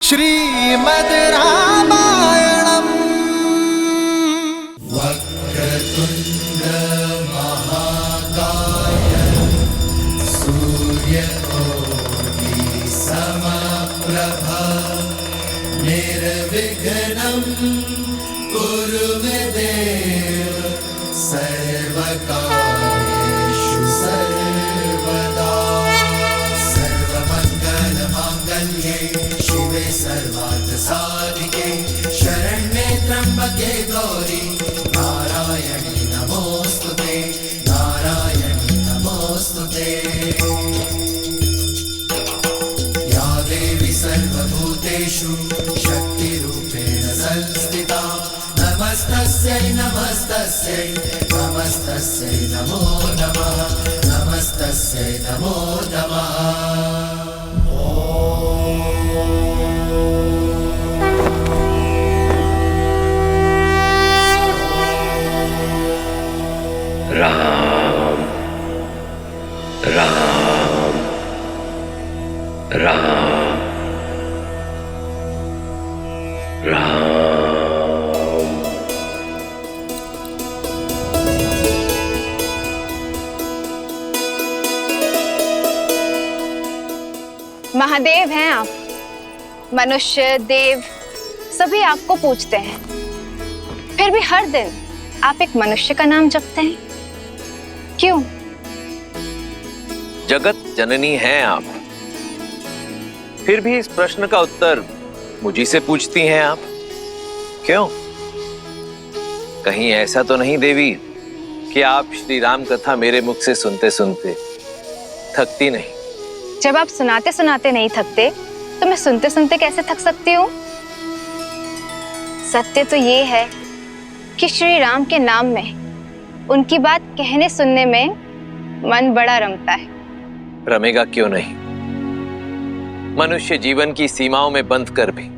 श्रीमद् रामायणम्। वक्रतुण्ड महाकाय सूर्यकोटि समप्रभा निर्विघ्नं कुरु मे देव सर्वकार्येषु सर्वदा। सर्वमङ्गलमाङ्गल्ये शिवे सर्वार्थसाधिके शरण्ये त्र्यम्बके गौरी नारायणी नमोस्तुते नारायणी नमोस्तुते। या देवी सर्वभूतेषु शक्तिरूपेण संस्थिता नमस्तस्यै नमस्तस्यै नमस्तस्यै नमो नमः नमस्तस्यै नमो नमः। राम राम राम राम। महादेव हैं आप। मनुष्य देव सभी आपको पूजते हैं, फिर भी हर दिन आप एक मनुष्य का नाम जपते हैं, क्यों? जगत जननी हैं आप, फिर भी इस प्रश्न का उत्तर मुझी से पूछती हैं आप, क्यों? कहीं ऐसा तो नहीं देवी कि आप श्री राम कथा मेरे मुख से सुनते सुनते थकती नहीं? जब आप सुनाते सुनाते नहीं थकते तो मैं सुनते सुनते कैसे थक सकती हूँ? सत्य तो ये है कि श्री राम के नाम में उनकी बात कहने सुनने में मन बड़ा रमता है। रमेगा क्यों नहीं? मनुष्य जीवन की सीमाओं में बंध कर भी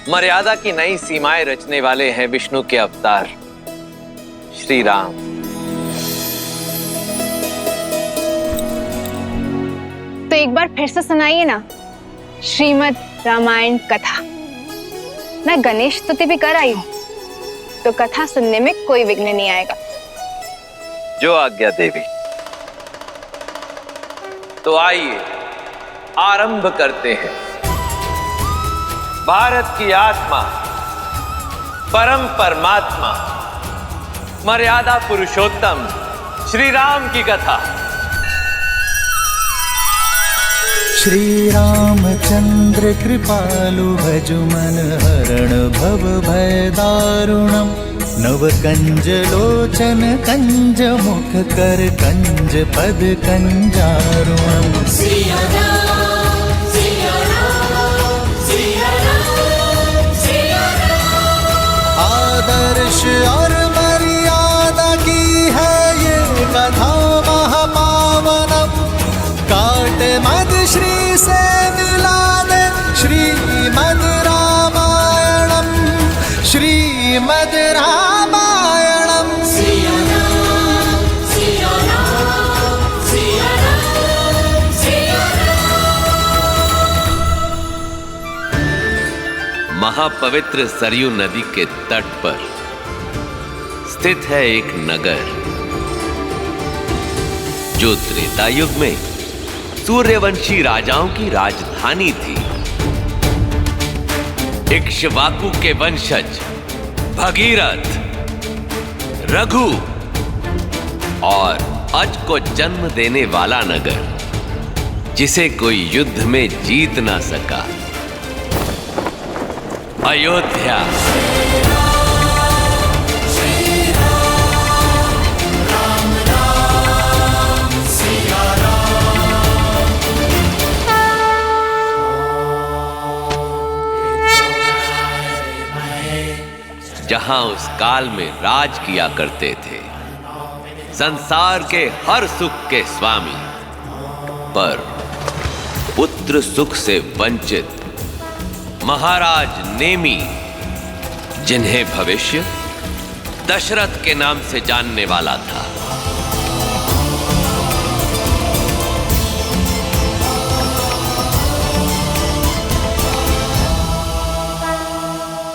मर्यादा की नई सीमाएं रचने वाले हैं विष्णु के अवतार श्री राम। तो एक बार फिर से सुनाइए ना श्रीमद् रामायण कथा। मैं गणेश स्तुति भी कर आई हूं, तो कथा सुनने में कोई विघ्न नहीं आएगा। जो आज्ञा देवी। तो आइए आरंभ करते हैं। भारत की आत्मा परम परमात्मा मर्यादा पुरुषोत्तम श्री राम की कथा। श्री रामचंद्र कृपालु भजुमन हरण भव भय दारुणम नव कंज लोचन कंज मुख कर कंज पद कंजारुणम। आदर्श और मर्यादा की है ये कथा महापावनम। काट मद श्री से मिला दे श्रीमद् रामायणम श्रीमद् रामायणम। महापवित्र सरयू नदी के तट पर स्थित है एक नगर जो त्रेता युग में सूर्यवंशी राजाओं की राजधानी थी। इक्ष्वाकु के वंशज भगीरथ, रघु और अज को जन्म देने वाला नगर जिसे कोई युद्ध में जीत ना सका, अयोध्या। जहां उस काल में राज किया करते थे संसार के हर सुख के स्वामी, पर पुत्र सुख से वंचित महाराज नेमी, जिन्हें भविष्य दशरथ के नाम से जानने वाला था।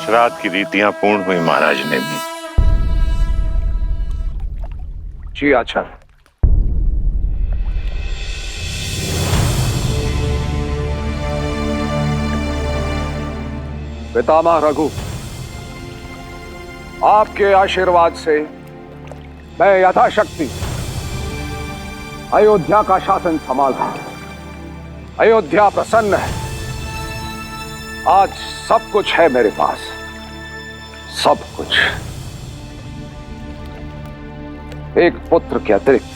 श्राद्ध की रीतियां पूर्ण हुई महाराज ने भी। जी आचार्य। पितामह रघु, आपके आशीर्वाद से मैं यथाशक्ति अयोध्या का शासन संभाल रहा हूं। अयोध्या प्रसन्न है। आज सब कुछ है मेरे पास, सब कुछ। एक पुत्र के अतिरिक्त।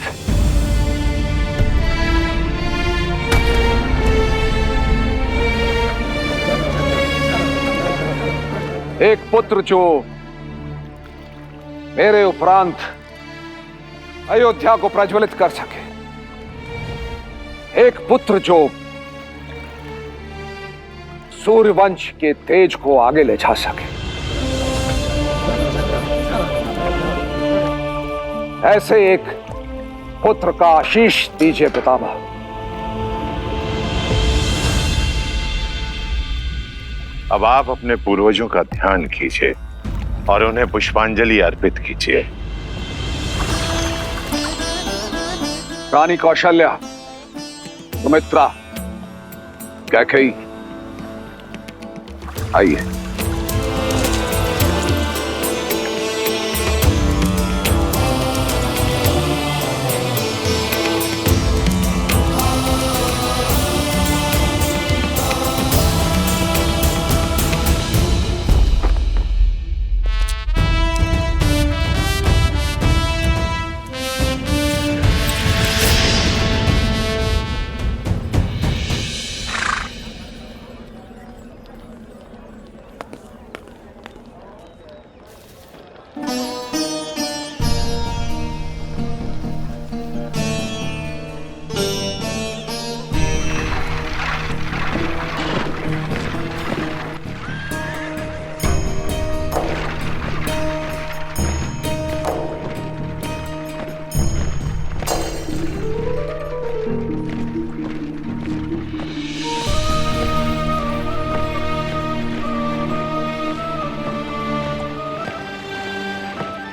एक पुत्र जो मेरे उपरांत अयोध्या को प्रज्वलित कर सके। एक पुत्र जो सूर्यवंश के तेज को आगे ले जा सके। ऐसे एक पुत्र का आशीष दीजिए पितामह। अब आप अपने पूर्वजों का ध्यान कीजिए और उन्हें पुष्पांजलि अर्पित कीजिए। रानी कौशल्या, सुमित्रा, कैकेयी, आइए।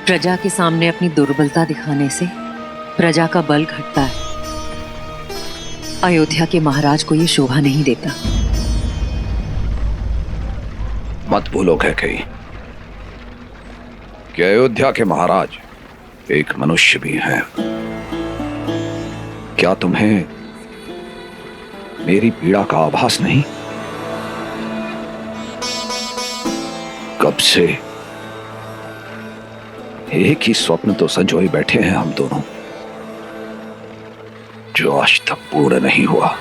प्रजा के सामने अपनी दुर्बलता दिखाने से प्रजा का बल घटता है। अयोध्या के महाराज को ये शोभा नहीं देता। मत भूलो कैकेयी कि अयोध्या के महाराज एक मनुष्य भी हैं। क्या तुम्हें मेरी पीड़ा का आभास नहीं? कब से एक ही स्वप्न तो संजोए बैठे हैं हम दोनों, जो आज तक पूर्ण नहीं हुआ।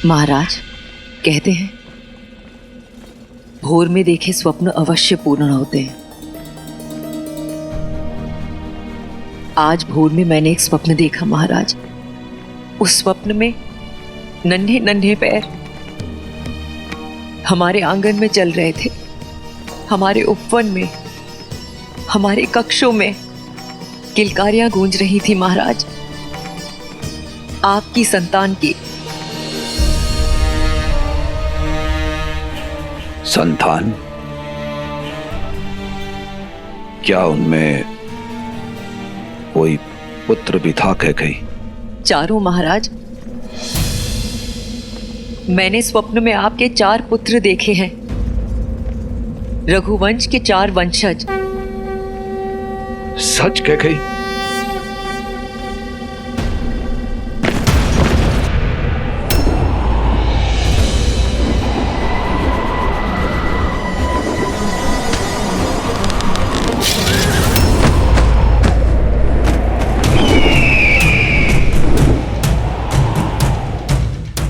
महाराज कहते हैं भोर में देखे स्वप्न अवश्य पूर्ण होते हैं। आज भोर में मैंने एक स्वप्न देखा महाराज। उस स्वप्न में नन्हे नन्हे पैर हमारे आंगन में चल रहे थे। हमारे उपवन में, हमारे कक्षों में किलकारियां गूंज रही थी महाराज, आपकी संतान की। संतान? क्या उनमें कोई पुत्र भी था कैकेयी? चारों महाराज। मैंने स्वप्न में आपके 4 पुत्र देखे हैं, रघुवंश के 4 वंशज। सच कैकेयी?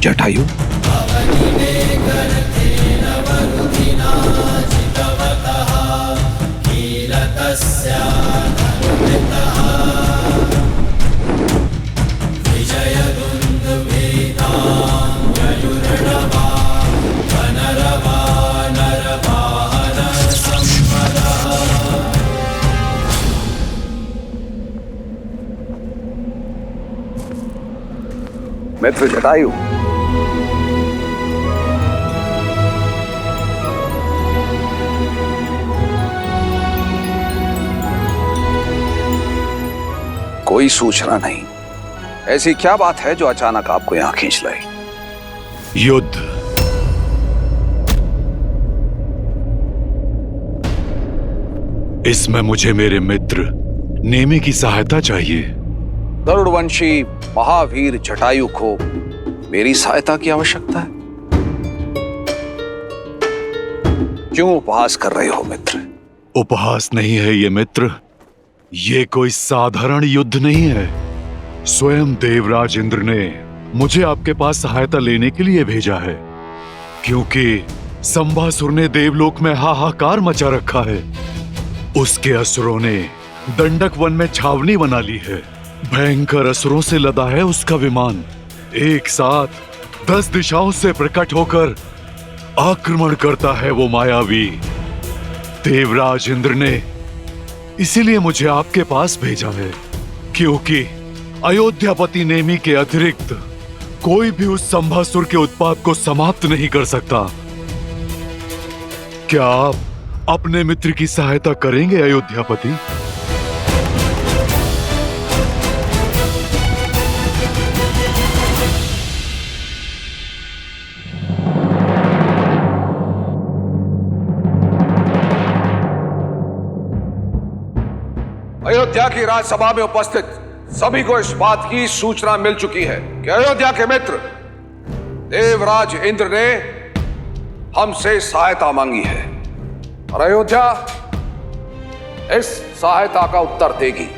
जटायु, मित्र जटायु, कोई सूचना नहीं। ऐसी क्या बात है जो अचानक आपको यहां खींच लाई? युद्ध। इसमें मुझे मेरे मित्र नेमी की सहायता चाहिए। गरुड़वंशी महावीर जटायु को मेरी सहायता की आवश्यकता है। क्यों उपहास कर रहे हो मित्र? उपहास नहीं है ये मित्र, ये कोई साधारण युद्ध नहीं है। स्वयं देवराज इंद्र ने मुझे आपके पास सहायता लेने के लिए भेजा है, क्योंकि संभासुर ने देवलोक में हाहाकार मचा रखा है। उसके असुरों ने दंडक वन में छावनी बना ली है। भयंकर असुरों से लदा है उसका विमान। एक साथ 10 दिशाओं से प्रकट होकर आक्रमण करता है वो मायावी। देवराज इंद्र ने इसीलिए मुझे आपके पास भेजा है, क्योंकि अयोध्यापति नेमी के अतिरिक्त कोई भी उस संभासुर के उत्पात को समाप्त नहीं कर सकता। क्या आप अपने मित्र की सहायता करेंगे अयोध्यापति? अयोध्या की राजसभा में उपस्थित सभी को इस बात की सूचना मिल चुकी है कि अयोध्या के मित्र देवराज इंद्र ने हमसे सहायता मांगी है और अयोध्या इस सहायता का उत्तर देगी।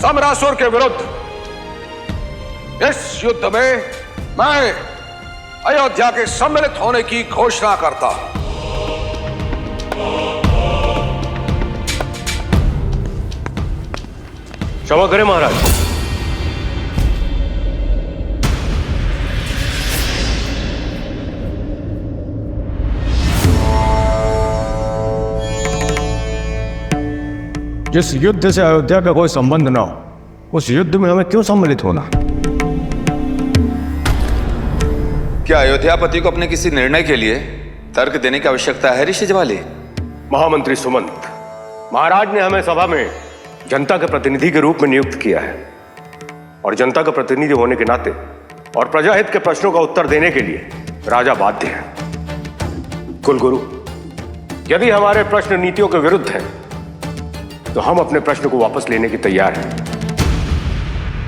समरासुर के विरुद्ध इस युद्ध में मैं अयोध्या के सम्मिलित होने की घोषणा करता हूं। क्षमा करें महाराज। जिस युद्ध से अयोध्या का कोई संबंध ना हो, उस युद्ध में हमें क्यों सम्मिलित होना? क्या अयोध्यापति को अपने किसी निर्णय के लिए तर्क देने की आवश्यकता है ऋषि ज्वाली? महामंत्री सुमंत, महाराज ने हमें सभा में जनता के प्रतिनिधि के रूप में नियुक्त किया है और जनता का प्रतिनिधि होने के नाते और प्रजाहित के प्रश्नों का उत्तर देने के लिए राजा बाध्य है। कुलगुरु, यदि हमारे प्रश्न नीतियों के विरुद्ध हैं तो हम अपने प्रश्न को वापस लेने की तैयार हैं।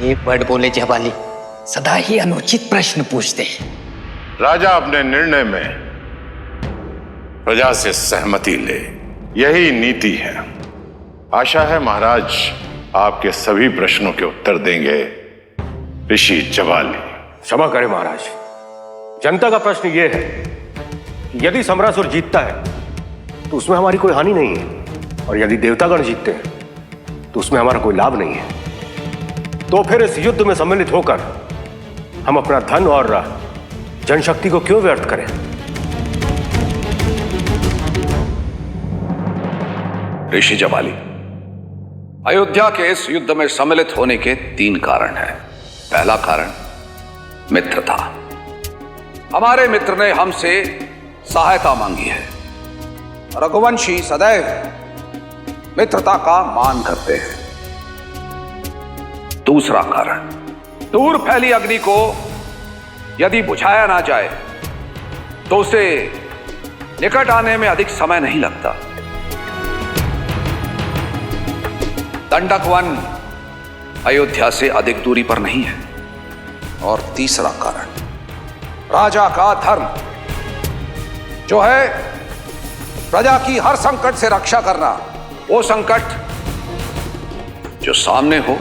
एक वर्ड बोले जवाली, सदा ही अनुचित प्रश्न पूछते हैं। राजा अपने निर्णय में प्रजा से सहमति ले, यही नीति है। आशा है महाराज आपके सभी प्रश्नों के उत्तर देंगे ऋषि ज्वाली। क्षमा करें महाराज, जनता का प्रश्न यह है कि यदि समरासुर जीतता है तो उसमें हमारी कोई हानि नहीं है, और यदि देवतागण जीतते हैं तो उसमें हमारा कोई लाभ नहीं है। तो फिर इस युद्ध में सम्मिलित होकर हम अपना धन और जनशक्ति को क्यों व्यर्थ करें? ऋषि ज्वाली, अयोध्या के इस युद्ध में सम्मिलित होने के 3 कारण हैं। पहला कारण मित्रता। हमारे मित्र ने हमसे सहायता मांगी है। रघुवंशी सदैव मित्रता का मान करते हैं। दूसरा कारण, दूर फैली अग्नि को यदि बुझाया ना जाए तो उसे निकट आने में अधिक समय नहीं लगता। दंडक वन अयोध्या से अधिक दूरी पर नहीं है। और तीसरा कारण, राजा का धर्म, जो है प्रजा की हर संकट से रक्षा करना, वो संकट जो सामने हो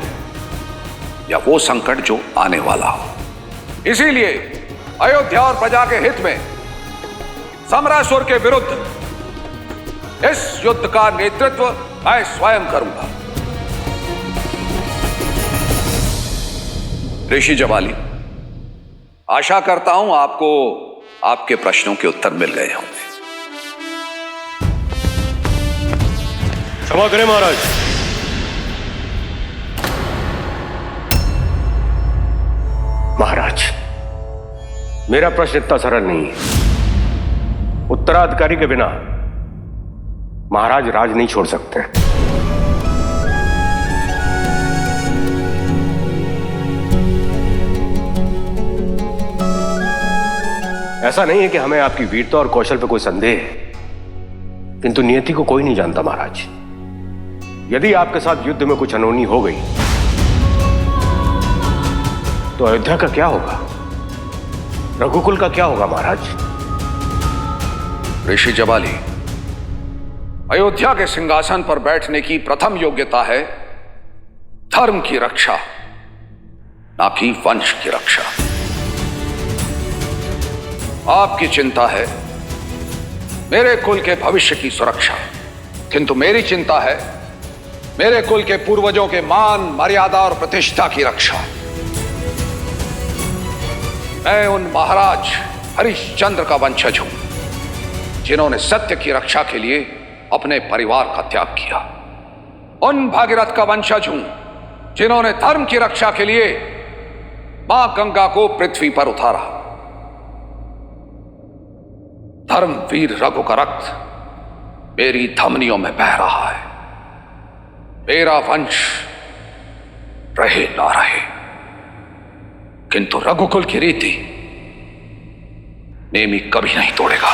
या वो संकट जो आने वाला हो। इसीलिए अयोध्या और प्रजा के हित में समरासुर के विरुद्ध इस युद्ध का नेतृत्व मैं स्वयं करूंगा। ऋषि ज्वाली, आशा करता हूं आपको आपके प्रश्नों के उत्तर मिल गए होंगे। क्षमा करें महाराज। महाराज, मेरा प्रश्न इतना सरल नहीं है। उत्तराधिकारी के बिना महाराज राज नहीं छोड़ सकते। ऐसा नहीं है कि हमें आपकी वीरता और कौशल पर कोई संदेह है, किंतु नियति को कोई नहीं जानता महाराज। यदि आपके साथ युद्ध में कुछ अनहोनी हो गई तो अयोध्या का क्या होगा, रघुकुल का क्या होगा महाराज? ऋषि जबाली, अयोध्या के सिंहासन पर बैठने की प्रथम योग्यता है धर्म की रक्षा, ना कि वंश की रक्षा। आपकी चिंता है मेरे कुल के भविष्य की सुरक्षा, किंतु मेरी चिंता है मेरे कुल के पूर्वजों के मान, मर्यादा और प्रतिष्ठा की रक्षा। मैं उन महाराज हरिश्चंद्र का वंशज हूं जिन्होंने सत्य की रक्षा के लिए अपने परिवार का त्याग किया। उन भागीरथ का वंशज हूं जिन्होंने धर्म की रक्षा के लिए मां गंगा को पृथ्वी पर उतारा। धर्मवीर रघु का रक्त मेरी धमनियों में बह रहा है। मेरा वंश रहे ना रहे, किंतु रघुकुल की रीति नेमी कभी नहीं तोड़ेगा।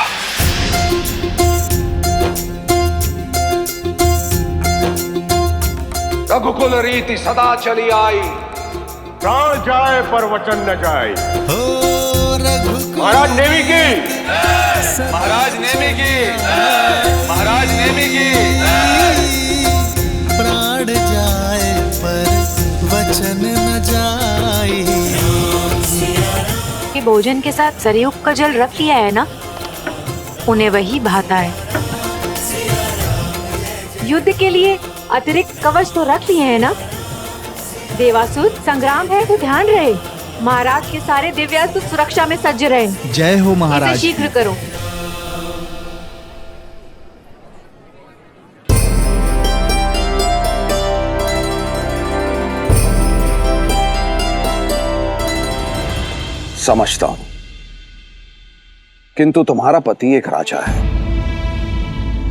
रघुकुल रीति सदा चली आई, प्राण जाए पर वचन न जाए। हो रघुकुल महाराज नेमी की, महाराज नेमी की, महाराज नेमी की। प्राण जाए पर वचन न जाए। कि भोजन के साथ सरयुग का जल रख लिया है ना, उन्हें वही भाता है। युद्ध के लिए अतिरिक्त कवच तो रख लिए हैं ना। देवासुर, संग्राम है तो ध्यान रहे, महाराज के सारे दिव्यास्त्र सुरक्षा में सज्ज रहे। जय हो महाराज। इसे शीघ्र करो। समझता हूं, किंतु तुम्हारा पति एक राजा है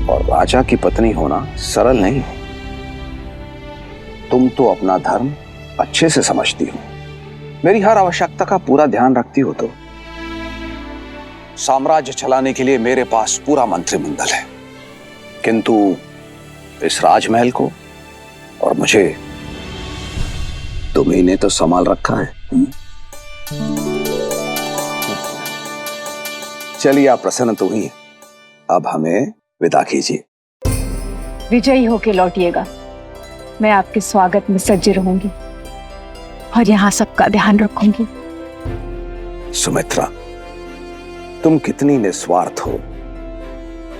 और राजा की पत्नी होना सरल नहीं है। तुम तो अपना धर्म अच्छे से समझती हो, मेरी हर आवश्यकता का पूरा ध्यान रखती हो। तो साम्राज्य चलाने के लिए मेरे पास पूरा मंत्रिमंडल है, किंतु इस राजमहल को और मुझे तुम्ही ने तो संभाल रखा है। चलिए, आप प्रसन्न तो हुई, अब हमें विदा कीजिए। विजयी होके लौटिएगा। मैं आपके स्वागत में सज्ज रहूंगी और यहाँ सबका ध्यान रखूंगी। सुमित्रा, तुम कितनी निस्वार्थ हो,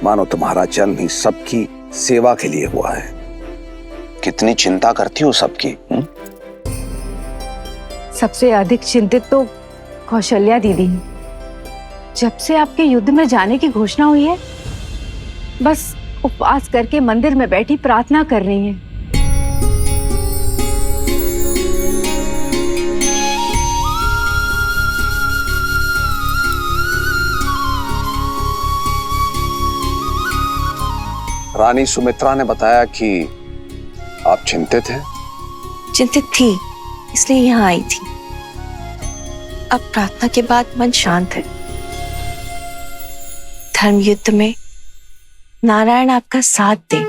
मानो तुम्हारा जन्म ही सबकी सेवा के लिए हुआ है। कितनी चिंता करती हो सबकी। सबसे अधिक चिंतित तो कौशल्या दीदी हैं। जब से आपके युद्ध में जाने की घोषणा हुई है, बस उपवास करके मंदिर में बैठी प्रार्थना कर रही हैं। रानी सुमित्रा ने बताया कि आप चिंतित हैं। चिंतित थी, इसलिए यहाँ आई थी। अब प्रार्थना के बाद मन शांत है। धर्म युद्ध में नारायण आपका साथ दे।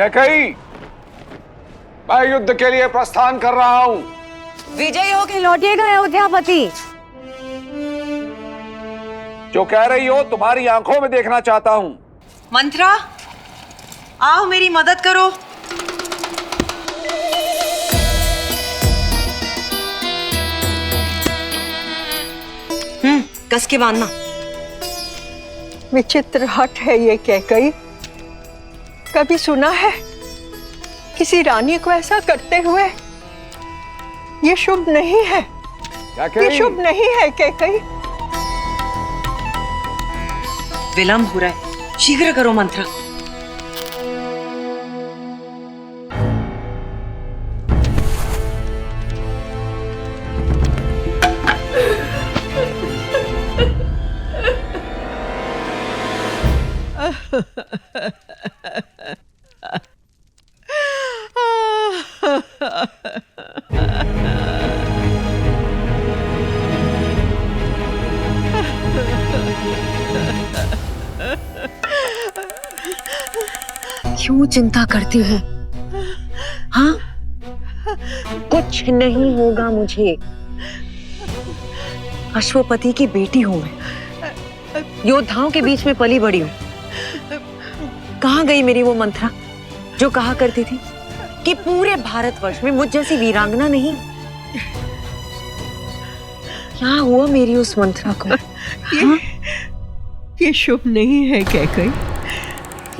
कैकेयी, मैं युद्ध के लिए प्रस्थान कर रहा हूं। विजयी होकर लौटिएगा अयोध्यापति। जो कह रही हो तुम्हारी आंखों में देखना चाहता हूं। मंत्रा, आओ मेरी मदद करो। कस के बांधना। विचित्र हट है ये कैकेयी। कभी सुना है किसी रानी को ऐसा करते हुए? ये शुभ नहीं है, ये शुभ नहीं है कैकेयी। विलंब हो रहा है, शीघ्र करो मंत्रा। क्यों चिंता करती हो? हाँ, कुछ नहीं होगा मुझे। अश्वपति की बेटी हूं मैं, योद्धाओं के बीच में पली बड़ी हूं। कहाँ गई मेरी वो मंत्रा जो कहा करती थी कि पूरे भारतवर्ष में मुझ जैसी वीरांगना नहीं? क्या हुआ मेरी उस मंत्रा को? ये शुभ नहीं है कैकेयी,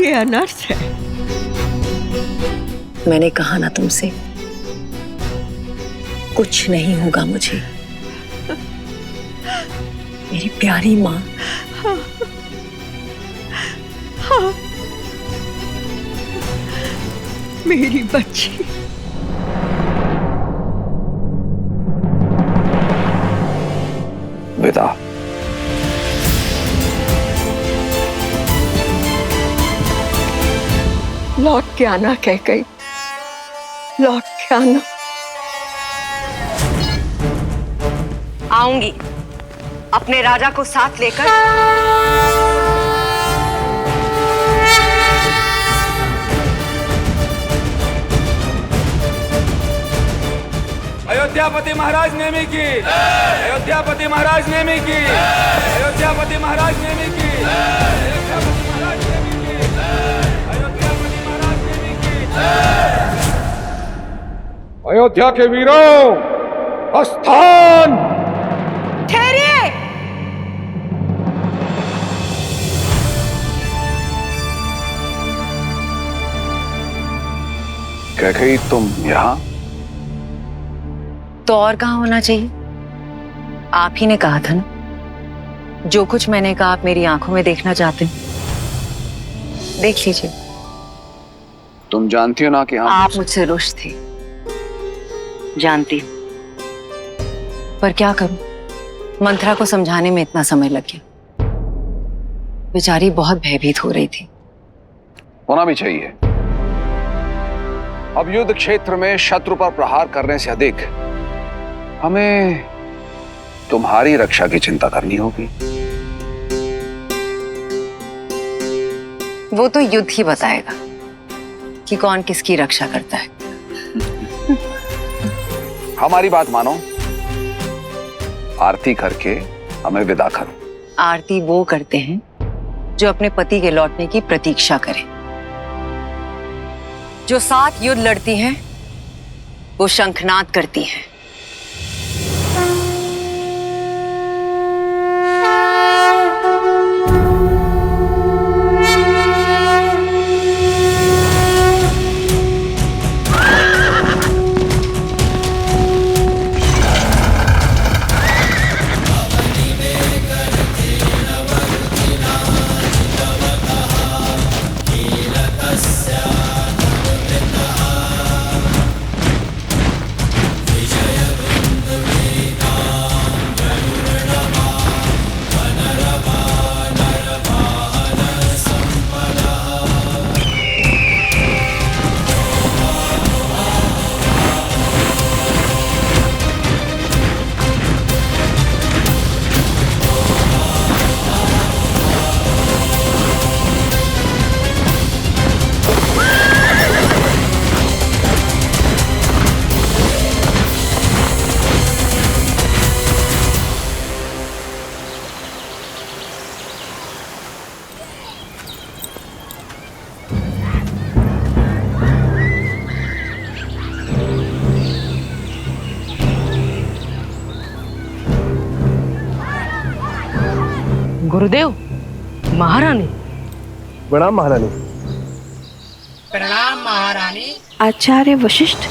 ये अनर्थ है। मैंने कहा ना तुमसे, कुछ नहीं होगा मुझे। मेरी प्यारी माँ। हाँ, मेरी बच्ची। विदा। लौट के आना कैकेयी, लौट के आना। आऊंगी अपने राजा को साथ लेकर। अयोध्यापति महाराज नेमी की, अयोध्यापति महाराज नेमी की, अयोध्यापति महाराज नेमी की, अयोध्यापति महाराज नेमी की, अयोध्यापति महाराज नेमी की। अयोध्या के वीरों, प्रस्थान। ठहरिए। कैकेयी, तुम यहाँ? तो और कहाँ होना चाहिए? आप ही ने कहा था ना, जो कुछ मैंने कहा आप मेरी आंखों में देखना चाहते हैं। देख लीजिए। तुम जानती हो ना कि आप मुझसे रुष्ट थे, जानती हूँ, पर क्या करूं, मंत्रा को समझाने में इतना समय लग गया। बेचारी बहुत भयभीत हो रही थी। होना भी चाहिए। अब युद्ध क्षेत्र में शत्रु पर प्रहार करने से अधिक हमें तुम्हारी रक्षा की चिंता करनी होगी। वो तो युद्ध ही बताएगा कि कौन किसकी रक्षा करता है। हमारी बात मानो, आरती करके हमें विदा करो। आरती वो करते हैं जो अपने पति के लौटने की प्रतीक्षा करें। जो साथ युद्ध लड़ती हैं, वो शंखनाद करती हैं। गुरुदेव, महारानी। प्रणाम महारानी। प्रणाम महारानी। आचार्य वशिष्ठ।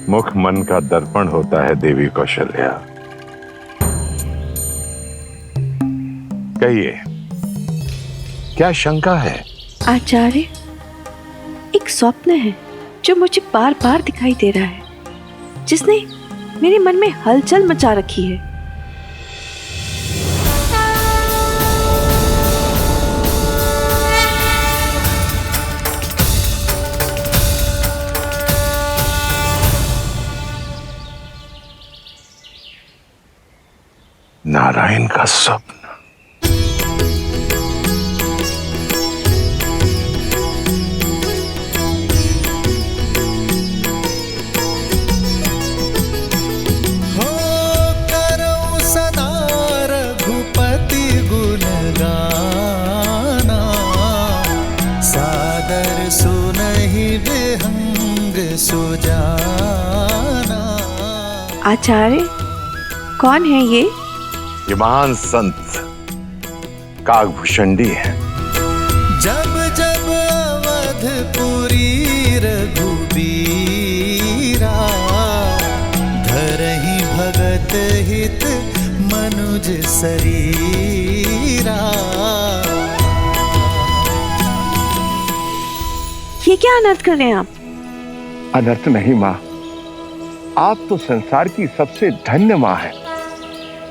मुख मन का दर्पण होता है देवी कौशल्या। कहिए, क्या शंका है? आचार्य, एक स्वप्न है जो मुझे बार बार दिखाई दे रहा है, जिसने मेरे मन में हलचल मचा रखी है। नारायण का स्वप्न। हो करो सदा रघुपति गुण गाना, सादर सुनहि विहंग सुजाना। आचार्य, कौन है ये? ये महान संत काकभूषणी है। जब जब अवधपुरी रघुबीरा, धरहि भगत हित मनुज शरीरा। ये क्या अनर्थ कर रहे हैं आप? अनर्थ नहीं माँ, आप तो संसार की सबसे धन्य माँ है।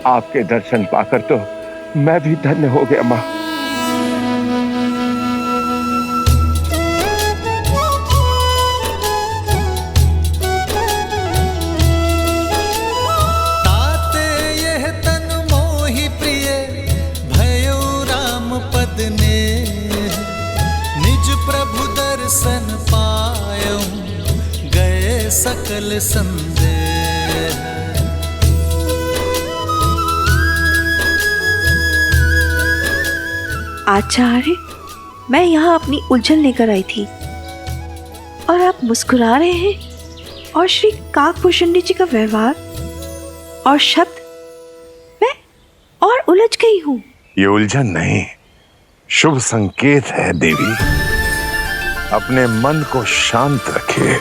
आपके दर्शन पाकर तो मैं भी धन्य हो गया माँ। ताते यह तन मोहि प्रिय, भयो राम पद ने। निज प्रभु दर्शन पायऊं, गए सकल संदेह। आचार्य, मैं यहाँ अपनी उलझन लेकर आई थी और आप मुस्कुरा रहे हैं, और श्री काकभूषणी जी का व्यवहार और शब्द, मैं और उलझ गई हूँ। ये उलझन नहीं, शुभ संकेत है देवी। अपने मन को शांत रखिए,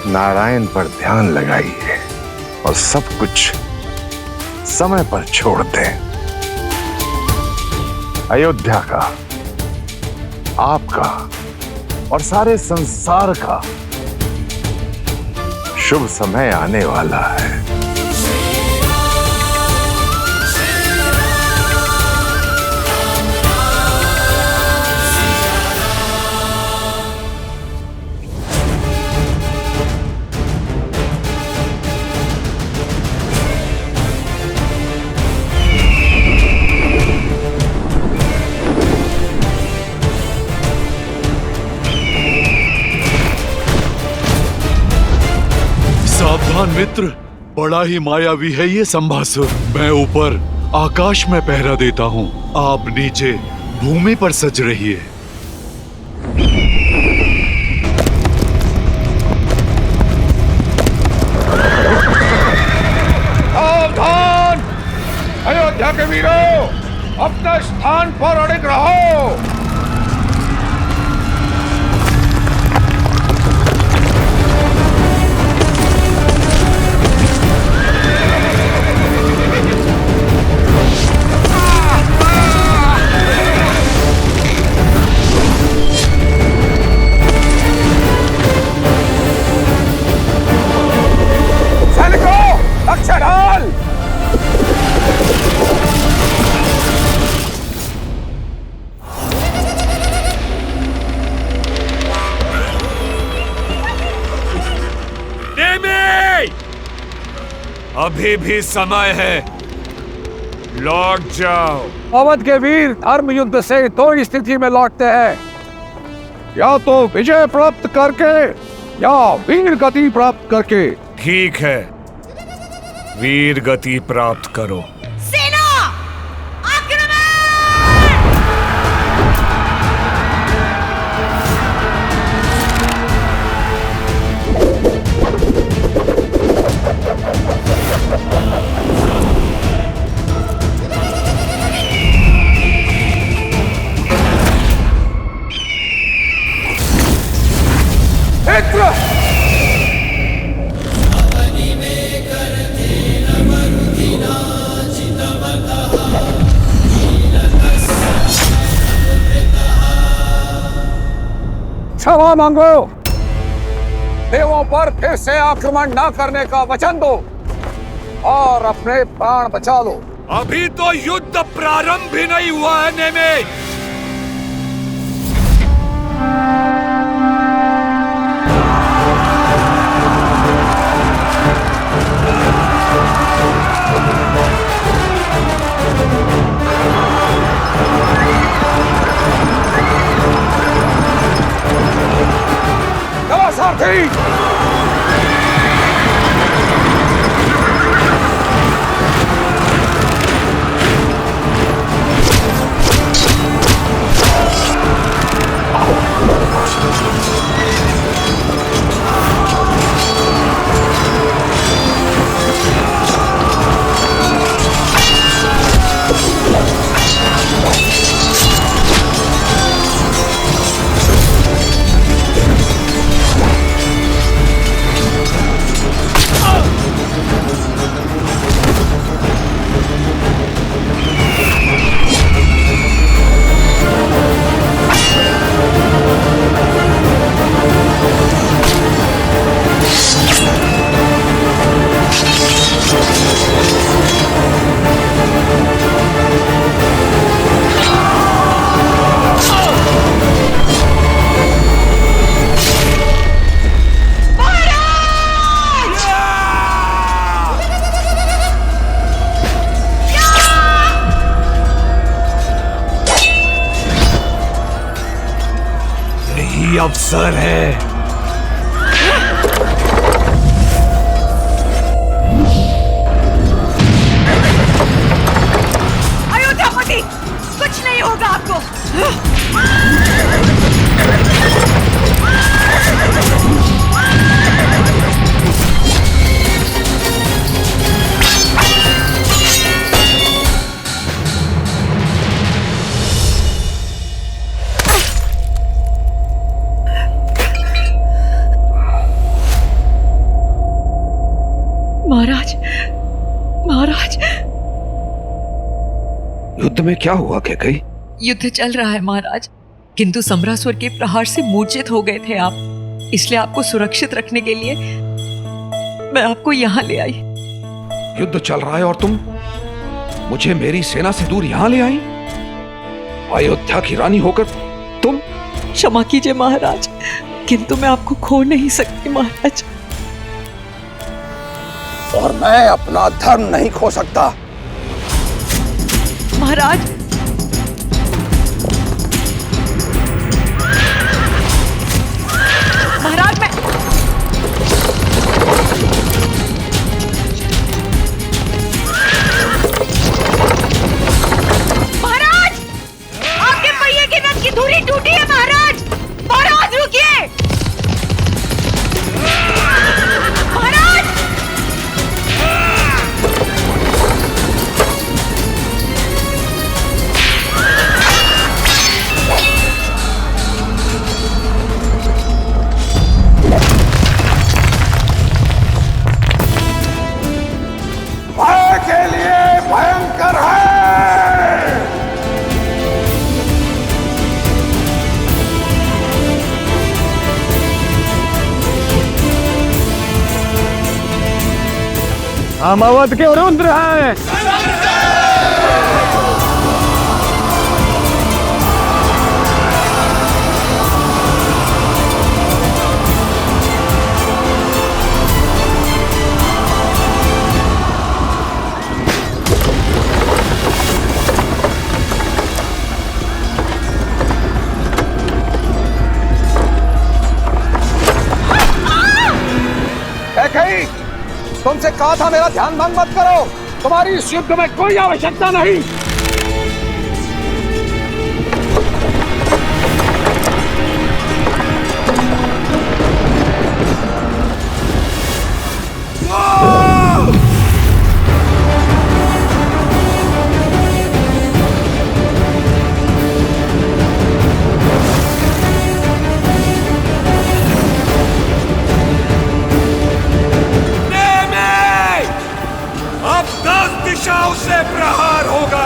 नारायण पर ध्यान लगाइए और सब कुछ समय पर छोड़ दें। अयोध्या का, आपका और सारे संसार का शुभ समय आने वाला है। सावधान मित्र, बड़ा ही मायावी है ये संभासुर। मैं ऊपर आकाश में पहरा देता हूँ, आप नीचे भूमि पर सज रहिए। सावधान! अयोध्या के वीरों, अपने स्थान पर अड़िग रहो। अभी भी समय है, लौट जाओ। अवध के वीर धर्म युद्ध से दो स्थिति में लौटते हैं, या तो विजय प्राप्त करके या वीर गति प्राप्त करके। ठीक है, वीर गति प्राप्त करो। सेना आक्रमण! क्षमा मांगो, देवों पर फिर से आक्रमण न करने का वचन दो और अपने प्राण बचा लो। अभी तो युद्ध प्रारंभ भी नहीं हुआ है नेमे। सारथी, यही अवसर है। अयोध्यापति, कुछ नहीं होगा आपको। महाराज, महाराज, युद्ध में क्या हुआ कैकई? युद्ध चल रहा है महाराज, किंतु सम्रासुर के प्रहार से मूर्छित हो गए थे आप, इसलिए आपको सुरक्षित रखने के लिए मैं आपको यहाँ ले आई। युद्ध चल रहा है और तुम मुझे मेरी सेना से दूर यहाँ ले आई? अयोध्या की रानी होकर तुम? क्षमा कीजिए महाराज, किंतु मैं आपको खो नहीं सकती महाराज। और मैं अपना धर्म नहीं खो सकता। महाराज, महाराज मैं महाराज, आपके पहिए के नट की धुरी टूटी है महाराज। महाराज रुकिए। महाराज, भय के लिए भयंकर है। हम अवध के रुद्र हैं। तुमसे कहा था मेरा ध्यान भंग मत करो। तुम्हारी इस युद्ध में कोई आवश्यकता नहीं। अब 10 दिशाओं से प्रहार होगा।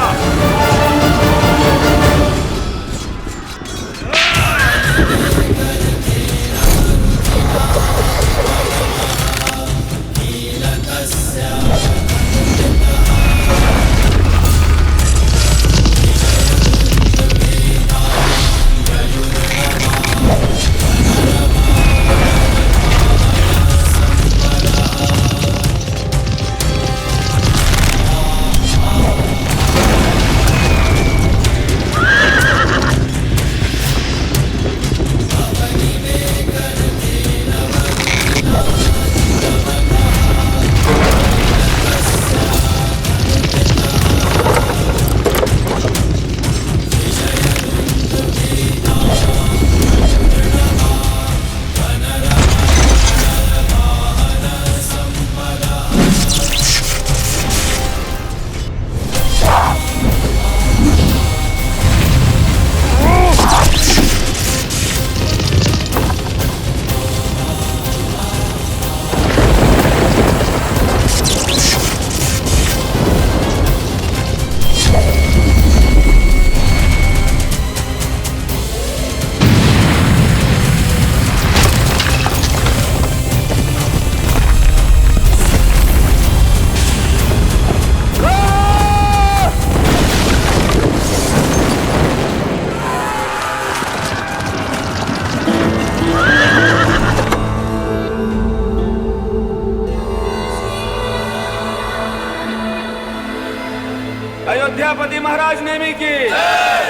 अयोध्यापति महाराज नेमी की।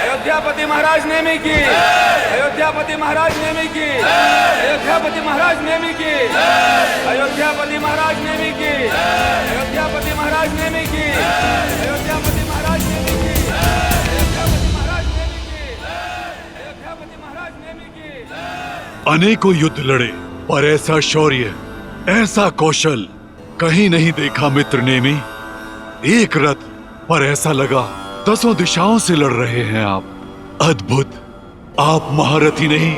अयोध्यापति महाराज नेमी की। अयोध्यापति महाराज नेमी की। अयोध्यापति महाराज नेमी की। अयोध्यापति महाराज नेमी की। अयोध्यापति महाराज नेमी की। अयोध्यापति महाराज नेमी की। अयोध्यापति महाराज नेमी की। अयोध्यापति महाराज नेमी की। अनेकों युद्ध लड़े पर ऐसा शौर्य, ऐसा कौशल कहीं नहीं देखा मित्र नेमी। एक रथ पर ऐसा लगा 10 दिशाओं से लड़ रहे हैं आप। अद्भुत। आप महारथी नहीं,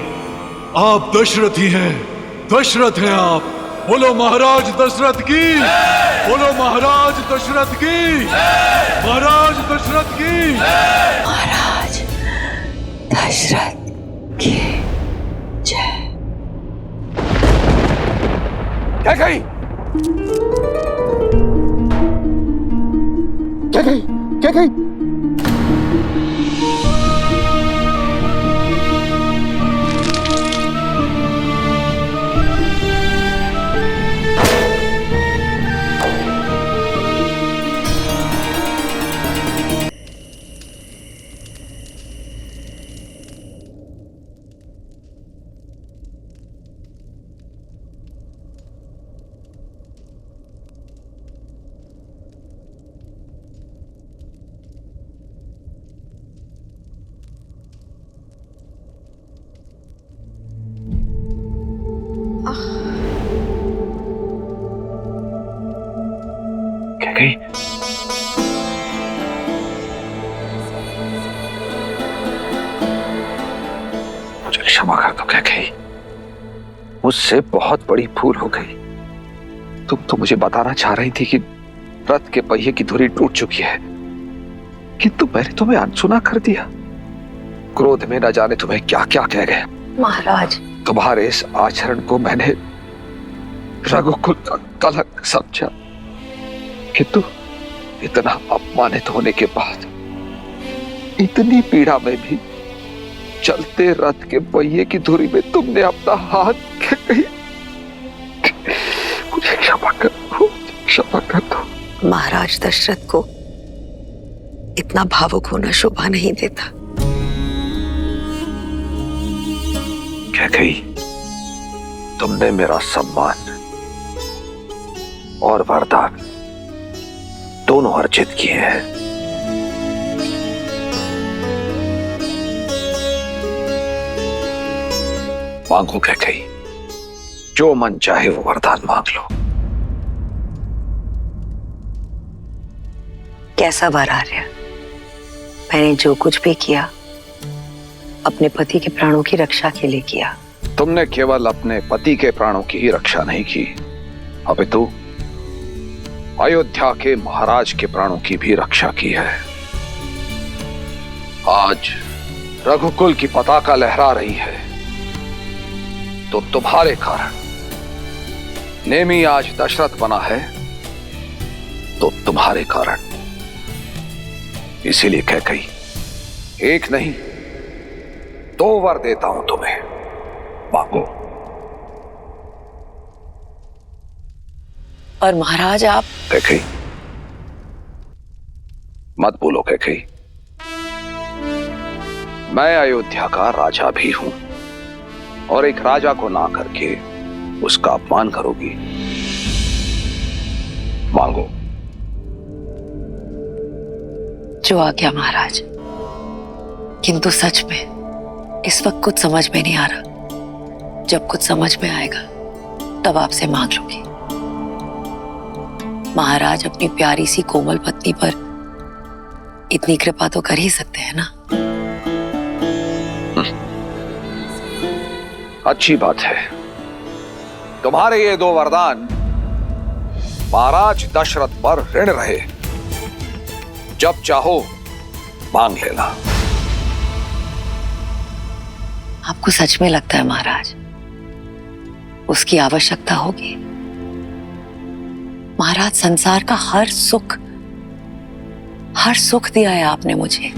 आप दशरथी हैं। दशरथ हैं आप। बोलो महाराज दशरथ की। बोलो महाराज दशरथ की। महाराज दशरथ की। महाराज दशरथ की जय। क्या कही? क्या कही? क्या कही? क्या कही? मुझे क्षमा कर दो। क्या कही? मुझसे बहुत बड़ी भूल हो गई। तुम तो मुझे बताना चाह रही थी कि रथ के पहिए की धुरी टूट चुकी है, किंतु मैंने तुम्हें अनसुना कर दिया। क्रोध में न जाने तुम्हें क्या क्या कह गया। महाराज, तुम्हारे इस आचरण को मैंने रघुकुल का कलंक समझा, किंतु इतना अपमानित होने के बाद, इतनी पीड़ा में भी चलते रथ के पहिए की धुरी में तुमने अपना हाथ कहीं। मुझे क्षमा कर दो, क्षमा कर दो। महाराज दशरथ को इतना भावुक होना शोभा नहीं देता। क्या कही? तुमने मेरा सम्मान और वरदान दोनों अर्जित किए हैं। मांगो कैकेयी, जो मन चाहे वो वरदान मांग लो। कैसा वर आर्य? मैंने जो कुछ भी किया अपने पति के प्राणों की रक्षा के लिए किया। तुमने केवल अपने पति के प्राणों की ही रक्षा नहीं की, अपितु अयोध्या के महाराज के प्राणों की भी रक्षा की है। आज रघुकुल की पताका लहरा रही है तो तुम्हारे कारण। नेमी आज दशरथ बना है तो तुम्हारे कारण। इसीलिए कैकेयी, एक नहीं 2 वर देता हूं तुम्हें, मांगो। और महाराज आप? कैकेयी, मत बोलो कैकेयी। मैं अयोध्या का राजा भी हूं और एक राजा को ना करके उसका अपमान करोगी। मांगो। जो आज्ञा महाराज। किंतु सच में इस वक्त कुछ समझ में नहीं आ रहा। जब कुछ समझ में आएगा तब आपसे मांग लूंगी। महाराज अपनी प्यारी सी कोमल पत्नी पर इतनी कृपा तो कर ही सकते हैं ना। अच्छी बात है। तुम्हारे ये 2 वरदान महाराज दशरथ पर ऋण रहे। जब चाहो मांग लेना। आपको सच में लगता है महाराज उसकी आवश्यकता होगी? महाराज, संसार का हर सुख दिया है आपने मुझे।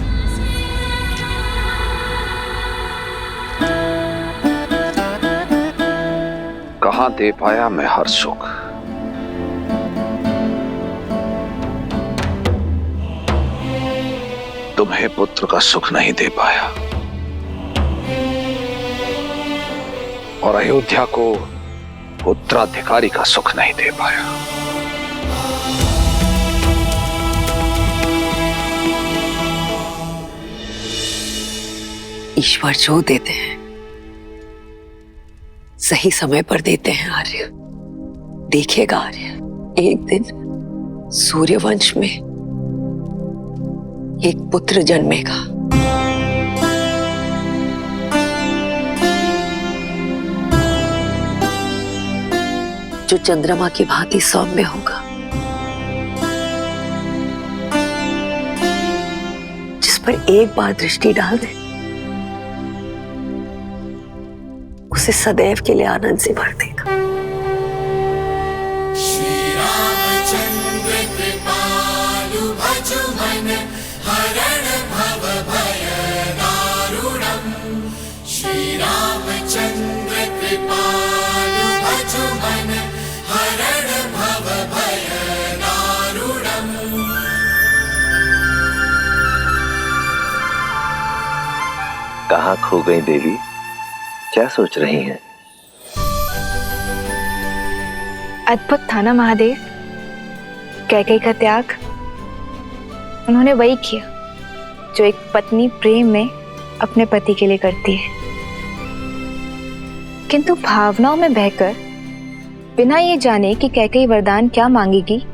कहां दे पाया मैं हर सुख? तुम्हें पुत्र का सुख नहीं दे पाया और अयोध्या को उत्तराधिकारी का सुख नहीं दे पाया। ईश्वर जो देते हैं सही समय पर देते हैं आर्य। देखिएगा आर्य, एक दिन सूर्यवंश में एक पुत्र जन्मेगा। जो चंद्रमा की भांति सौम्य होगा, जिस पर एक बार दृष्टि डाल दे उसे सदैव के लिए आनंद से भर देगा। श्री रामचंद्र कृपालु भजु मन हरण भव भय दारुणम्। श्री रामचंद्र कृपालु भजु मन हरण भव भय दारुणम्। कहाँ खो गई देवी? क्या सोच रही हैं? अद्भुत था ना महादेव, कैकेयी का त्याग। उन्होंने वही किया जो एक पत्नी प्रेम में अपने पति के लिए करती है, किंतु भावनाओं में बहकर बिना ये जाने कि कैकेयी वरदान क्या मांगेगी,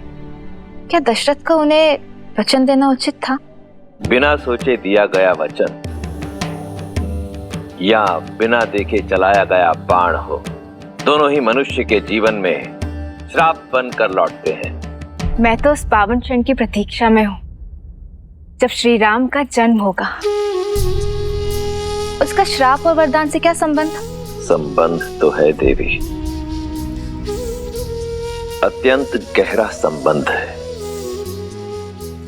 क्या दशरथ का उन्हें वचन देना उचित था? बिना सोचे दिया गया वचन या बिना देखे चलाया गया बाण हो, दोनों ही मनुष्य के जीवन में श्राप बनकर लौटते हैं। मैं तो उस पावन क्षण की प्रतीक्षा में हूं जब श्री राम का जन्म होगा। उसका श्राप और वरदान से क्या संबंध? संबंध तो है देवी, अत्यंत गहरा संबंध है,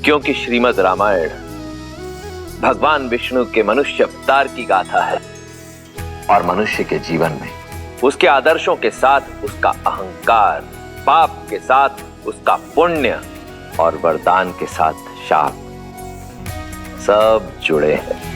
क्योंकि श्रीमद् रामायण भगवान विष्णु के मनुष्य अवतार की गाथा है और मनुष्य के जीवन में उसके आदर्शों के साथ उसका अहंकार, पाप के साथ उसका पुण्य और वरदान के साथ शाप सब जुड़े हैं।